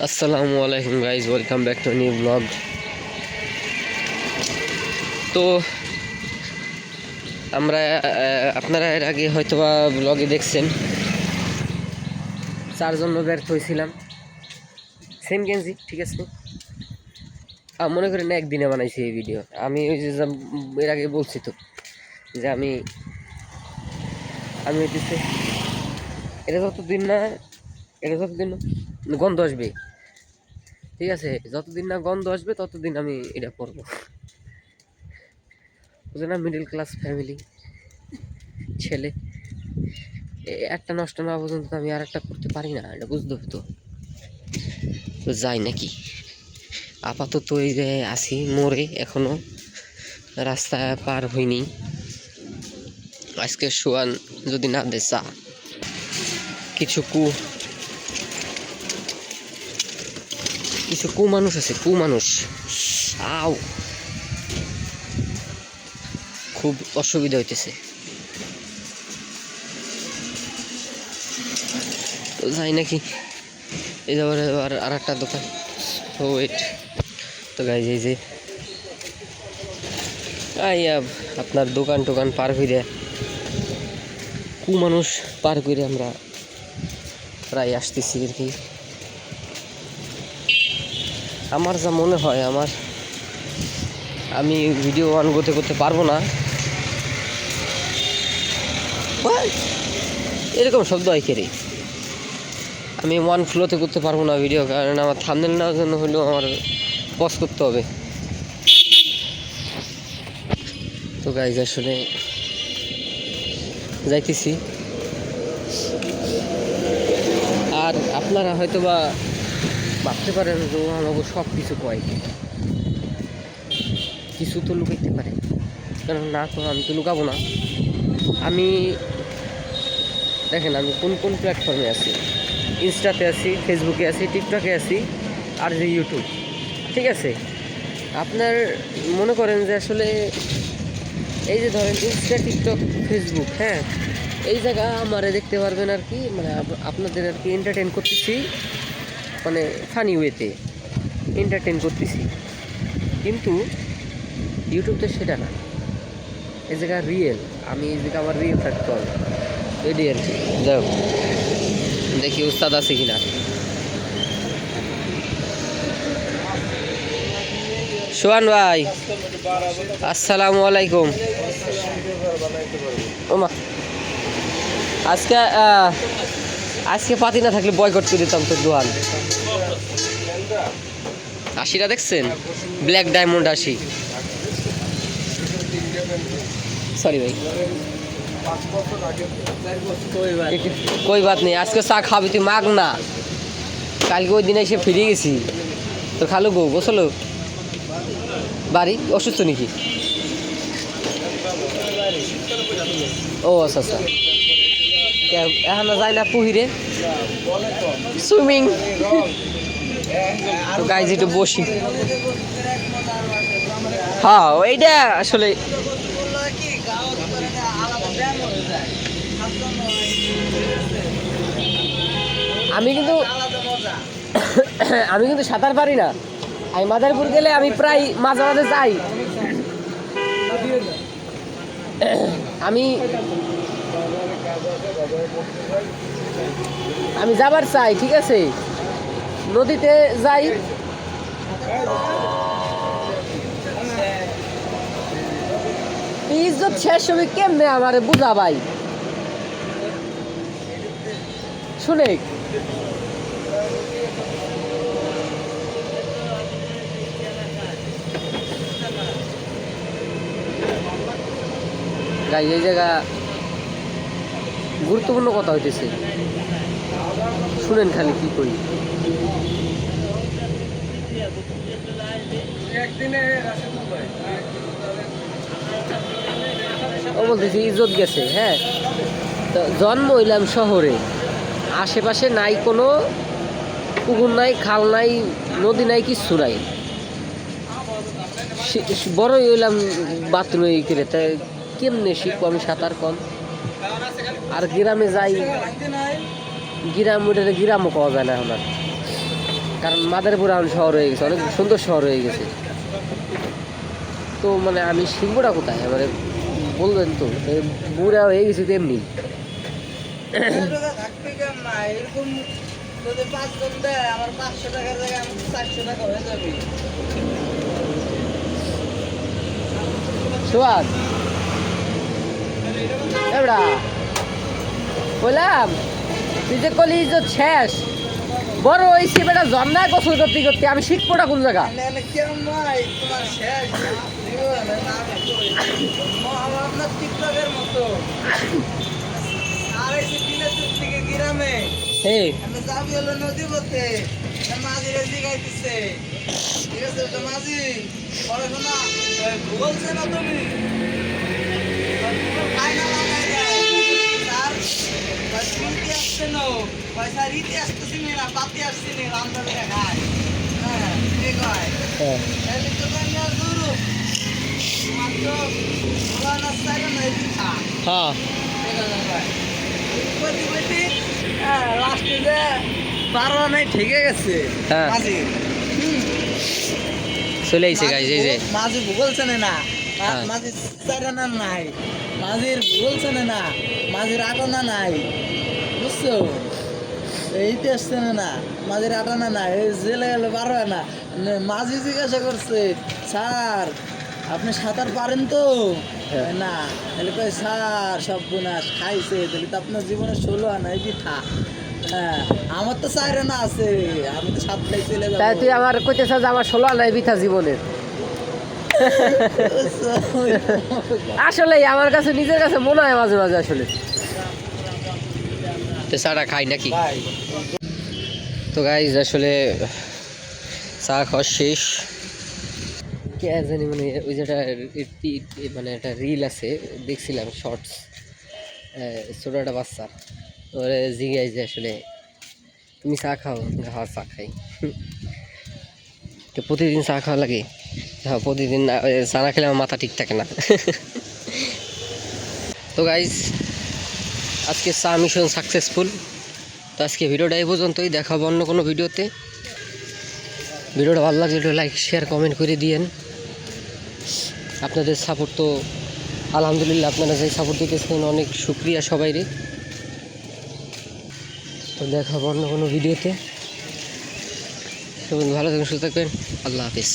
আসসালামু আলাইকুম guys, welcome back to new blog. তো আমরা আপনারা এর আগে হয়তোবা ব্লগে দেখছেন চারজন ব্যর্থ হয়েছিলাম, সেম গেঞ্জি, ঠিক আছে। মনে করেন একদিনে বানাইছি এই ভিডিও। আমি ওই যে এর আগে বলছি তো যে আমি হইতেছে এটা যতদিন না গন্ধ আসবে, ঠিক আছে, যতদিন না গন্ধ আসবে ততদিন আমি এটা করবো। বুঝলেন না, মিডল ক্লাস ফ্যামিলি ছেলে, একটা নষ্ট না পর্যন্ত আমি আর একটা করতে পারি না, এটা বুঝতে হবে। তো যাই নাকি, আপাতত এই যে আসি মোড়ে, এখনো রাস্তা পার হইনি। আজকে শোয়ান যদি না দে চা, কিছু মানুষ আছে, মানুষ আও খুব অসুবিধা হইতেছে। তো যাই নাকি, এই যাবার আর একটা দোকান। তো ওয়েট, তো গাইজ এই যে আপনার দোকান টোকান পার হইরে মানুষ পার করে আমরা প্রায় আসতেছি আর কি। আমার যা মনে হয়, আমি ভিডিও অন করতে পারবো না, এরকম শব্দ হয় কেরে। আমি ওয়ান ফ্লোতে করতে পারবো না ভিডিও, কারণ আমার থাম্বনেল নেওয়ার জন্য হলেও আমার পজ করতে হবে। তো গাইজ আসলে যাইতেছি, আর আপনারা হয়তো বা ভাবতে পারেন যে আমাকে সব কিছু কয়, কিছু তো লুকাইতে পারে, কারণ না তো আমি তো লুকাবো না। আমি দেখেন আমি কোন প্ল্যাটফর্মে আছি, ইনস্টাতে আছি, ফেসবুকে আছি, টিকটকে আছি, আর যে ইউটিউব, ঠিক আছে। আপনার মনে করেন যে আসলে এই যে ধরেন ইনস্টা, টিকটক, ফেসবুক, হ্যাঁ, এই জায়গা আমারে দেখতে পারবেন আর কি, মানে আপনাদের আর কি এন্টারটেন করতেছি, মানে ফানি ওয়েতে এন্টারটেন করতেছি। কিন্তু ইউটিউবতে সেটা না, এই জায়গা রিয়েল, আমি এই জায়গা আমার রিয়েল থাকতে হবে, এটি আর কি। যাও দেখি উস্তাদ আছে কিনা। সোহান ভাই, আসসালামু আলাইকুম। ওমা, আজকে পাতি না থাকলে বয়কট করে দিতাম তোর দোকান। 80টা দেখছেন, ব্ল্যাক ডায়মন্ড 80। সরি ভাই, কই বাত নেই, আজকে চা খাবি তুই, মাগ না। কালকে ওই দিনে এসে ফিরে গেছি, তো খালু গো গোসলো বাড়ি, অসুস্থ নাকি? ও আচ্ছা আচ্ছা, এখন যাই না পুহিরে সুইমিং। তো গাইজ একটু বসি, হ্যাঁ এইটা আসলে আমি কিন্তু সাঁতার পারি না। আমি মাদারীপুর গেলে আমি প্রায় মাঝে মাঝে যাই, আমি যাবার চাই, ঠিক আছে, নদীতে যাই। ইজ্জত শেষ হবে কেমনে আমারে বুঝা ভাই, শুনে গাই, এই জায়গা গুরুত্বপূর্ণ কথা হইতেছে, শুনেন খালি কি করি। ও বলতেছি ইজ্জত গেছে, হ্যাঁ। তো জন্ম হইলাম শহরে, আশেপাশে নাই কোনো পুকুর নাই, খাল নাই, নদী নাই, কিচ্ছু নাই। বড়ই হইলাম বাথরুমে করে, তাই কেমনে শিখবো আমি সাঁতার? কম আর গ্রামে যাই, গ্রামও পাওয়া যায় না আমার। কারণ মাদারীপুর এখন শহর হয়ে গেছে, অনেক সুন্দর শহর হয়ে গেছে। তো মানে আমি শিখবোটা কোথায়, মানে বলবেন তো, বুড়া হয়ে গেছি তো এমনি। থাকবে কেমন না এরকম, যদি 5 জন দেয় আমার 500 টাকার জায়গায় আমার 400 টাকা হয়ে যাবে। সুয়াদ এবড়া বললাম, তুই যে কলি যে শেষ বড় হয়েছি বেটা, ঝর্ণায় গোসল করতে করতে, আমি শিখবোটা কোন জায়গা? কেমন ভাই তোমার শেষ জীবন আমার আপনার টিকটকের মতো আর এই দিনাজপুর থেকে গ্রামে এই আমি যাবি হলো নদী পথে, মাঝিরে জিগাইতেছে, ঠিক আছে তো মাঝি পড়াশোনা বলছে না তুমি ফাইনা লাগাই দেয় স্যার, রীতি আসছে না পয়সা, রীতি আসতেছি না পাতি আসছি না রান্না করে খায়। হ্যাঁ ঠিক হয়, হ্যাঁ তাহলে তো আমি আর দূর মাত্র ভোলা নাস্তায় না পিঠা হ্যাঁ লাস্টে যে 12 আনাই ঠেকে গেছে হ্যাঁ। মাঝি, চলে আইছে গাইজ, এই যে মাঝি ভূগোল চেনে না, হ্যাঁ। মাঝি 4 আনা নাই, মাঝির ভূগোল চেনে না, মাঝির 8 আনা নাই, বুঝছো? এই ইতিহাস চেনে না, মাঝির 8 আনা নাই, এই জেলে গেলে 12 আনা। মাঝি জিজ্ঞাসা করছে, স্যার আপনি সাঁতার পারেন তো? হ্যাঁ। না, তাহলে কই স্যার সব বোনাস খাইছে, তাহলে তো আপনার জীবনে 16 আনা এই পিঠা। হ্যাঁ আমার তো 4 আনা আছে, আমি তো 7টায় চলে তাই যাবো। তুই আমার কইতেছ যে আমার 16 আনাই বিথা জীবনের? আসলে আমার কাছে নিজের কাছে মনে হয় মাঝে মাঝে আসলে তো চাটা খাই নাকি। ভাই তো গাইজ আসলে চা খাওয়া শেষ। কে জানি মানে ওই যেটা মানে একটা রিল আছে দেখছিলাম, শর্টস, ছোটো একটা বাচ্চা ওরে জিজ্ঞাসা যে আসলে তুমি চা খাও? হ্যাঁ চা খাই। তো প্রতিদিন চা খাওয়া লাগে? হ্যাঁ প্রতিদিন চা না খেলে আমার মাথা ঠিক থাকে না। তো গাইজ আজকে চা মিশন সাকসেসফুল। তো আজকে ভিডিওটা এই পর্যন্তই, দেখাবো অন্য কোনো ভিডিওতে। ভিডিওটা ভালো লাগলে একটু লাইক শেয়ার কমেন্ট করে দিয়েন। আপনাদের সাপোর্ট তো আলহামদুলিল্লাহ, আপনারা যে সাপোর্ট দিতেছেন অনেক শুক্রিয়া সবাইরে। তো দেখাবো অন্য কোনো ভিডিওতে। সবাই ভালো থাকবেন, সুস্থ থাকবেন। আল্লাহ হাফিজ।